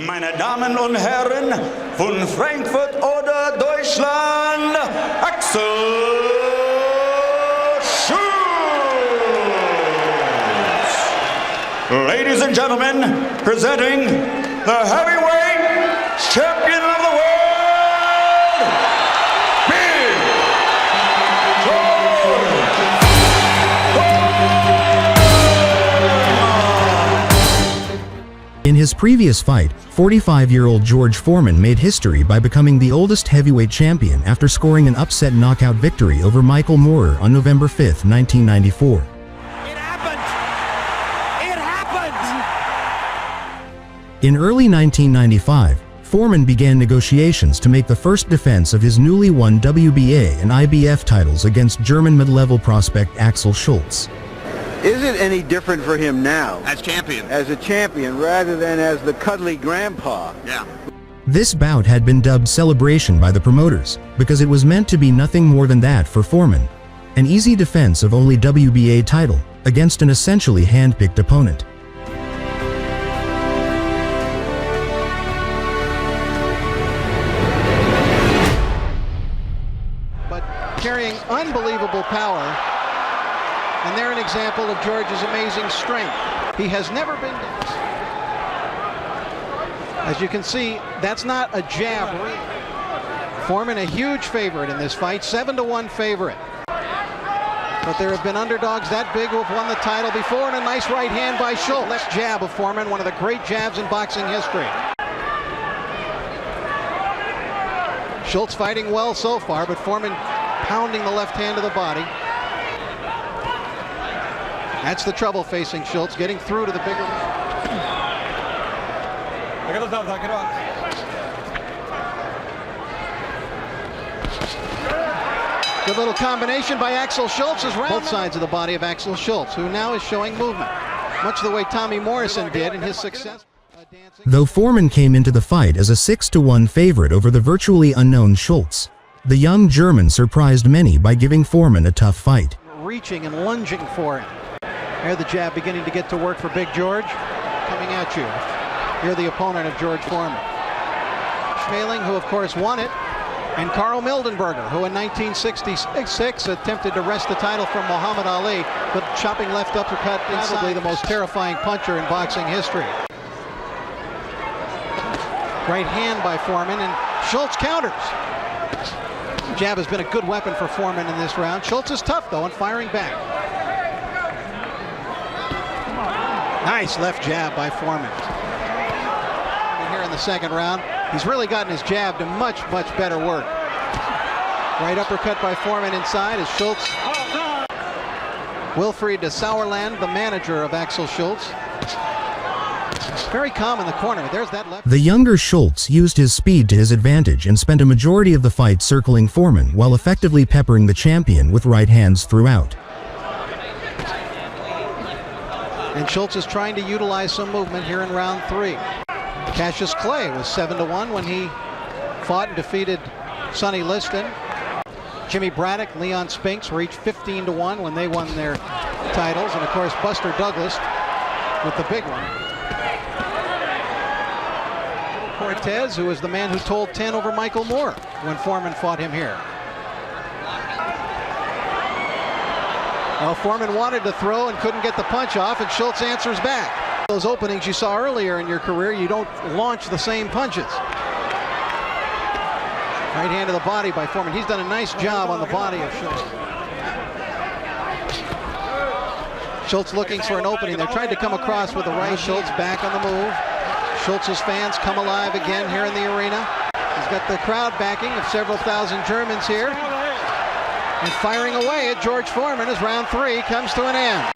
Meine Damen und Herren, von Frankfurt oder Deutschland, Axel Schulz. Ladies and gentlemen, presenting the heavyweight champion of the world, Big George. In his previous fight, 45-year-old George Foreman made history by becoming the oldest heavyweight champion after scoring an upset knockout victory over Michael Moorer on November 5, 1994. It happened! It happened! In early 1995, Foreman began negotiations to make the first defense of his newly won WBA and IBF titles against German mid-level prospect Axel Schulz. Is it any different for him now? As champion. As a champion rather than as the cuddly grandpa? Yeah. This bout had been dubbed Celebration by the promoters, because it was meant to be nothing more than that for Foreman. An easy defense of only WBA title, against an essentially hand-picked opponent. But carrying unbelievable power. And they're an example of George's amazing strength. He has never been down. As you can see, that's not a jab. Foreman a huge favorite in this fight, 7-1 favorite. But there have been underdogs that big who have won the title before, and a nice right hand by Schulz. Left jab of Foreman, one of the great jabs in boxing history. Schulz fighting well so far, but Foreman pounding the left hand to the body. That's the trouble facing Schulz, getting through to the bigger. Good little combination by Axel Schulz. Is both sides of the body of Axel Schulz, who now is showing movement, much the way Tommy Morrison did in his success. Though Foreman came into the fight as a 6-1 favorite over the virtually unknown Schulz, the young German surprised many by giving Foreman a tough fight. Reaching and lunging for him. Here the jab beginning to get to work for Big George. Coming at you. Here the opponent of George Foreman. Schmeling, who of course won it, and Carl Mildenberger, who in 1966 attempted to wrest the title from Muhammad Ali, but chopping left uppercut, probably the most terrifying puncher in boxing history. Right hand by Foreman, and Schulz counters. Jab has been a good weapon for Foreman in this round. Schulz is tough though and firing back. Nice left jab by Foreman. And here in the second round, he's really gotten his jab to much better work. Right uppercut by Foreman inside as Schulz. Wilfried de Sauerland, the manager of Axel Schulz. Very calm in the corner. There's that left. The younger Schulz used his speed to his advantage and spent a majority of the fight circling Foreman while effectively peppering the champion with right hands throughout. And Schulz is trying to utilize some movement here in round 3. Cassius Clay was 7-1 when he fought and defeated Sonny Liston. Jimmy Braddock, Leon Spinks were each 15-1 when they won their titles. And of course, Buster Douglas with the big one. Cortez, who was the man who told 10 over Michael Moore when Foreman fought him here. Well, Foreman wanted to throw and couldn't get the punch off, and Schulz answers back. Those openings you saw earlier in your career, you don't launch the same punches. Right hand to the body by Foreman. He's done a nice job on the body of Schulz. Schulz looking for an opening. They're trying to come across with the right. Schulz back on the move. Schulz's fans come alive again here in the arena. He's got the crowd backing of several thousand Germans here. And firing away at George Foreman as round 3 comes to an end.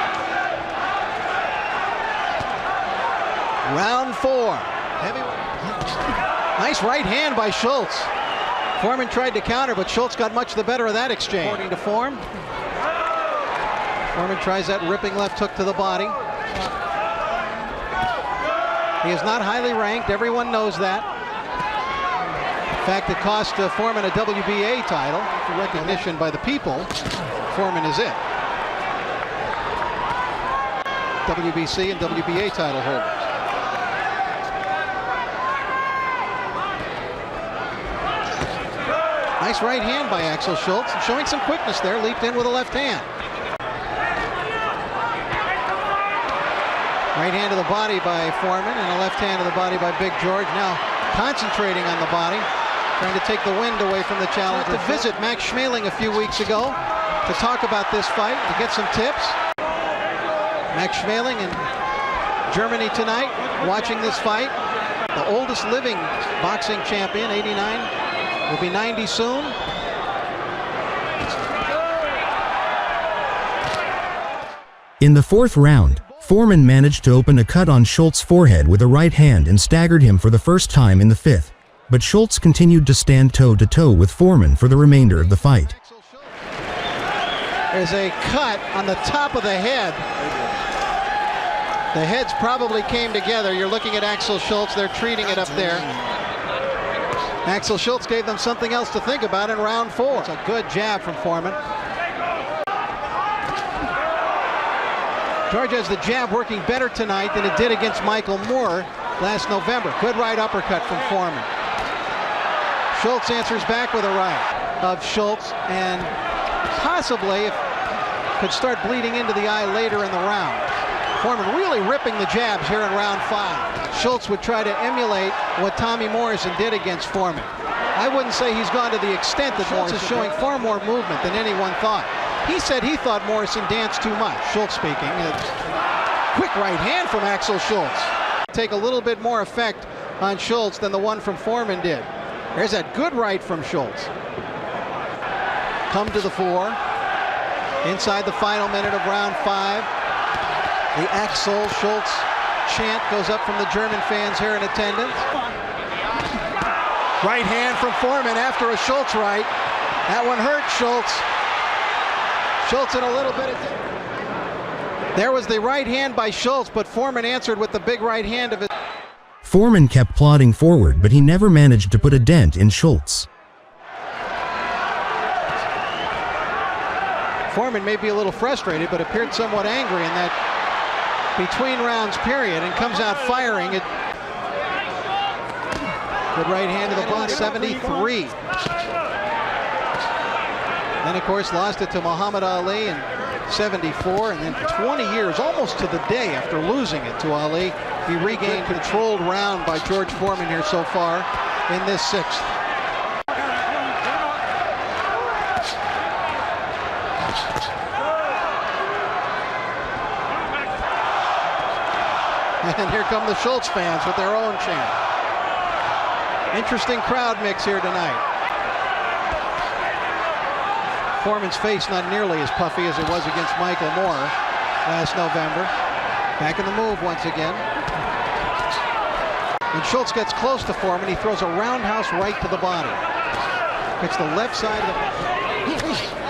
Round 4. Nice right hand by Schulz. Foreman tried to counter, but Schulz got much the better of that exchange. According to Foreman tries that ripping left hook to the body. He is not highly ranked. Everyone knows that. In fact, it cost Foreman a WBA title. For recognition by the people, Foreman is it. WBC and WBA title holders. Nice right hand by Axel Schulz, showing some quickness there, leaped in with a left hand. Right hand to the body by Foreman and a left hand to the body by Big George. Now concentrating on the body, trying to take the wind away from the challenger. To visit Max Schmeling a few weeks ago to talk about this fight, to get some tips. Max Schmeling in Germany tonight, watching this fight. The oldest living boxing champion, 89. Will be 90 soon. In the fourth round, Foreman managed to open a cut on Schultz's forehead with a right hand and staggered him for the first time in the fifth, but Schulz continued to stand toe-to-toe with Foreman for the remainder of the fight. There's a cut on the top of the head. The heads probably came together. You're looking at Axel Schulz. They're treating it up there. Axel Schulz gave them something else to think about in round 4. It's a good jab from Foreman. George has the jab working better tonight than it did against Michael Moore last November. Good right uppercut from Foreman. Schulz answers back with a right of Schulz, and possibly could start bleeding into the eye later in the round. Foreman really ripping the jabs here in round 5. Schulz would try to emulate what Tommy Morrison did against Foreman. I wouldn't say he's gone to the extent that Schulz is showing far more movement than anyone thought. He said he thought Morrison danced too much. Schulz speaking. Quick right hand from Axel Schulz. Take a little bit more effect on Schulz than the one from Foreman did. There's that good right from Schulz. Come to the 4. Inside the final minute of round 5. The Axel Schulz chant goes up from the German fans here in attendance. Right hand from Foreman after a Schulz right. That one hurt Schulz. Schulz in a little bit of... There was the right hand by Schulz, but Foreman answered with the big right hand of his... Foreman kept plodding forward, but he never managed to put a dent in Schulz. Foreman may be a little frustrated, but appeared somewhat angry in that between rounds period, and comes out firing it. Good right hand to the body, 73. Then of course lost it to Muhammad Ali in 74, and then 20 years, almost to the day after losing it to Ali, he regained controlled round by George Foreman here so far in this 6th. And here come the Schulz fans with their own chant. Interesting crowd mix here tonight. Foreman's face not nearly as puffy as it was against Michael Moore last November. Back in the move once again. When Schulz gets close to Foreman, he throws a roundhouse right to the body. Hits the left side of the...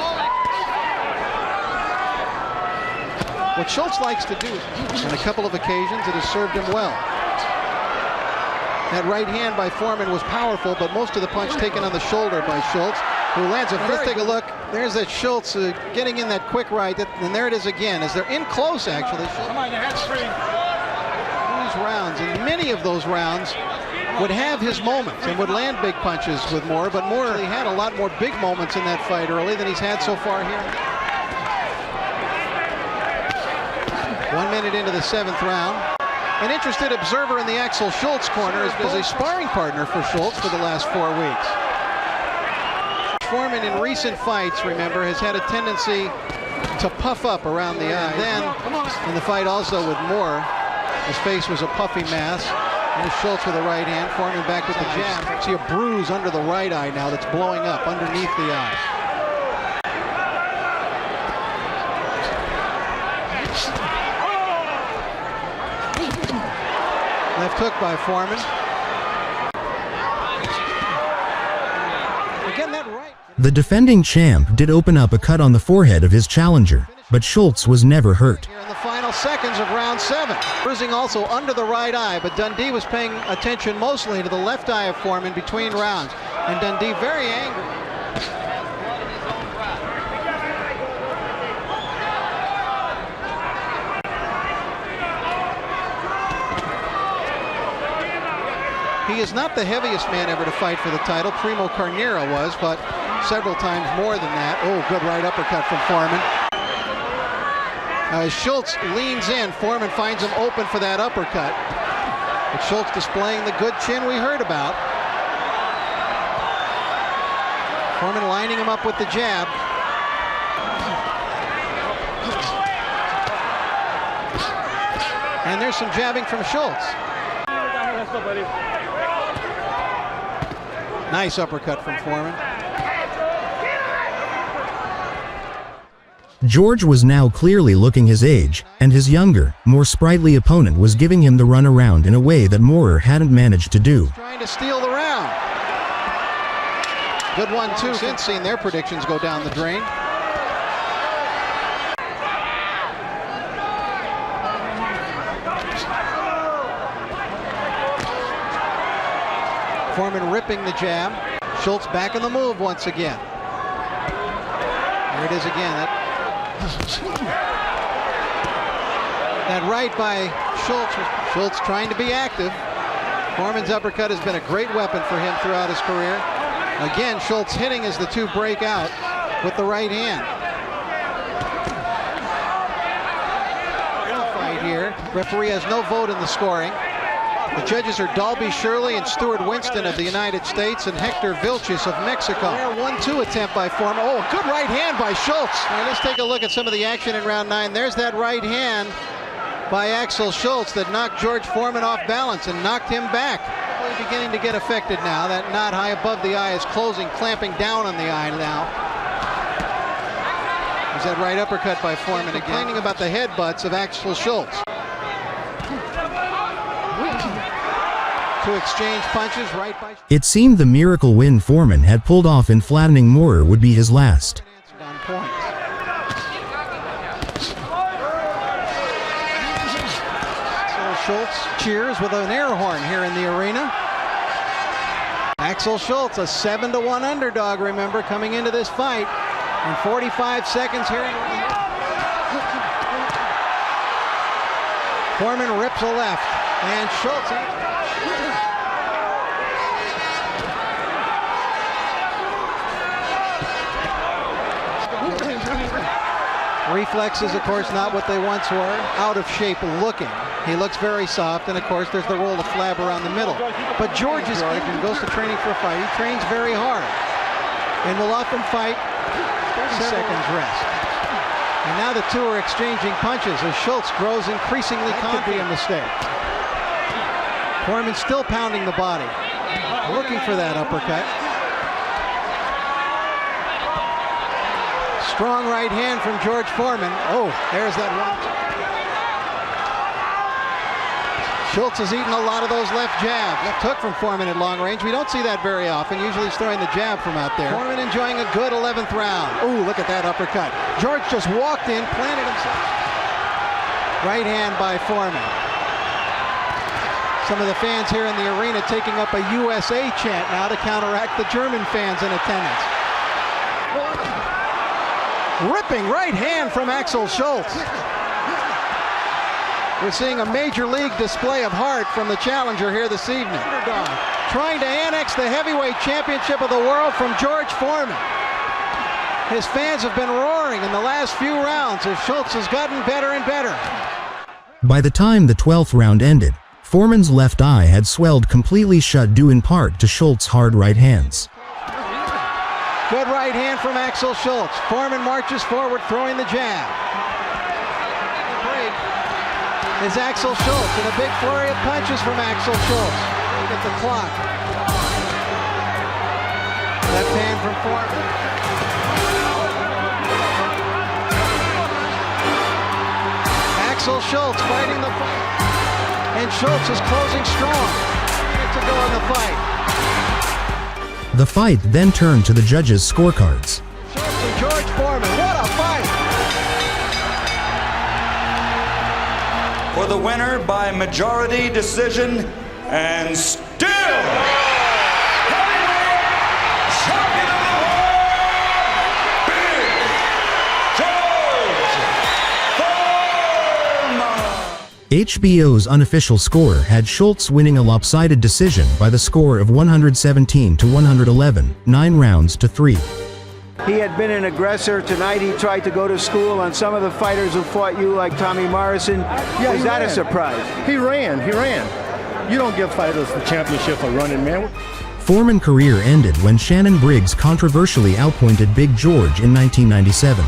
What Schulz likes to do, on a couple of occasions, it has served him well. That right hand by Foreman was powerful, but most of the punch taken on the shoulder by Schulz, who lands a very... Let's take a look. There's that Schulz getting in that quick right, and there it is again, as they're in close, actually. Come on, your head's free. These rounds, and many of those rounds would have his moments and would land big punches with Moore, but Moore had a lot more big moments in that fight early than he's had so far here. 1 minute into the 7th round. An interested observer in the Axel Schulz corner is a sparring partner for Schulz for the last 4 weeks. Foreman in recent fights, remember, has had a tendency to puff up around the eye. Then, in the fight also with Moore, his face was a puffy mass. There's Schulz with the right hand, Foreman back with the jab. See a bruise under the right eye now that's blowing up underneath the eye. Left hook by Foreman. Again, that right. The defending champ did open up a cut on the forehead of his challenger, but Schulz was never hurt. Here in the final seconds of round 7. Bruising also under the right eye, but Dundee was paying attention mostly to the left eye of Foreman between rounds. And Dundee very angry. He is not the heaviest man ever to fight for the title. Primo Carnera was, but several times more than that. Oh, good right uppercut from Foreman. As Schulz leans in, Foreman finds him open for that uppercut. But Schulz displaying the good chin we heard about. Foreman lining him up with the jab. And there's some jabbing from Schulz. Nice uppercut from Foreman. George was now clearly looking his age, and his younger, more sprightly opponent was giving him the run around in a way that Moorer hadn't managed to do. Trying to steal the round. Good 1-2 since seen their predictions go down the drain. Foreman ripping the jab. Schulz back in the move once again. There it is again. That right by Schulz. Schulz trying to be active. Foreman's uppercut has been a great weapon for him throughout his career. Again, Schulz hitting as the two break out with the right hand. Fight here. Referee has no vote in the scoring. The judges are Dalby Shirley and Stuart Winston of the United States and Hector Vilches of Mexico. 1-2 attempt by Foreman. Oh, good right hand by Schulz. All right, let's take a look at some of the action in round 9. There's that right hand by Axel Schulz that knocked George Foreman off balance and knocked him back. Really beginning to get affected now. That knot high above the eye is closing, clamping down on the eye now. There's that right uppercut by Foreman again. Complaining about the headbutts of Axel Schulz. To exchange punches right by. It seemed the miracle win Foreman had pulled off in flattening Moorer would be his last. On point. So Schulz cheers with an air horn here in the arena. Axel Schulz, a 7-1 underdog, remember, coming into this fight. In 45 seconds here. Foreman rips a left, and Schulz. Reflexes, of course, not what they once were. Out of shape looking. He looks very soft, and of course, there's the roll of flab around the middle. But George is and goes to training for a fight. He trains very hard, and will often fight 30 seconds rest. And now the two are exchanging punches as Schulz grows increasingly confident. That could be a mistake. Foreman still pounding the body, looking for that uppercut. Strong right hand from George Foreman. Oh, there's that one. Schulz has eaten a lot of those left jabs. Left hook from Foreman at long range. We don't see that very often. Usually he's throwing the jab from out there. Foreman enjoying a good 11th round. Oh, look at that uppercut. George just walked in, planted himself. Right hand by Foreman. Some of the fans here in the arena taking up a USA chant now to counteract the German fans in attendance. Ripping right hand from Axel Schulz. We're seeing a major league display of heart from the challenger here this evening. Trying to annex the heavyweight championship of the world from George Foreman. His fans have been roaring in the last few rounds as Schulz has gotten better and better. By the time the 12th round ended, Foreman's left eye had swelled completely shut due in part to Schulz's hard right hands. Good right hand from Axel Schulz. Foreman marches forward, throwing the jab. Break is Axel Schulz, and a big flurry of punches from Axel Schulz. Look at the clock. Left hand from Foreman. Axel Schulz fighting the fight. And Schulz is closing strong. A minute to go in the fight. The fight then turned to the judges' scorecards. Schulz and George Foreman, what a fight! For the winner by majority decision, and still heavyweight champion of the world, Big George Foreman. HBO's unofficial score had Schulz winning a lopsided decision by the score of 117 to 111, 9 rounds to 3. He had been an aggressor. Tonight he tried to go to school on some of the fighters who fought you, like Tommy Morrison. Yeah, Was he that a ran. surprise? He ran. You don't give fighters the championship for running, man. Foreman's career ended when Shannon Briggs controversially outpointed Big George in 1997.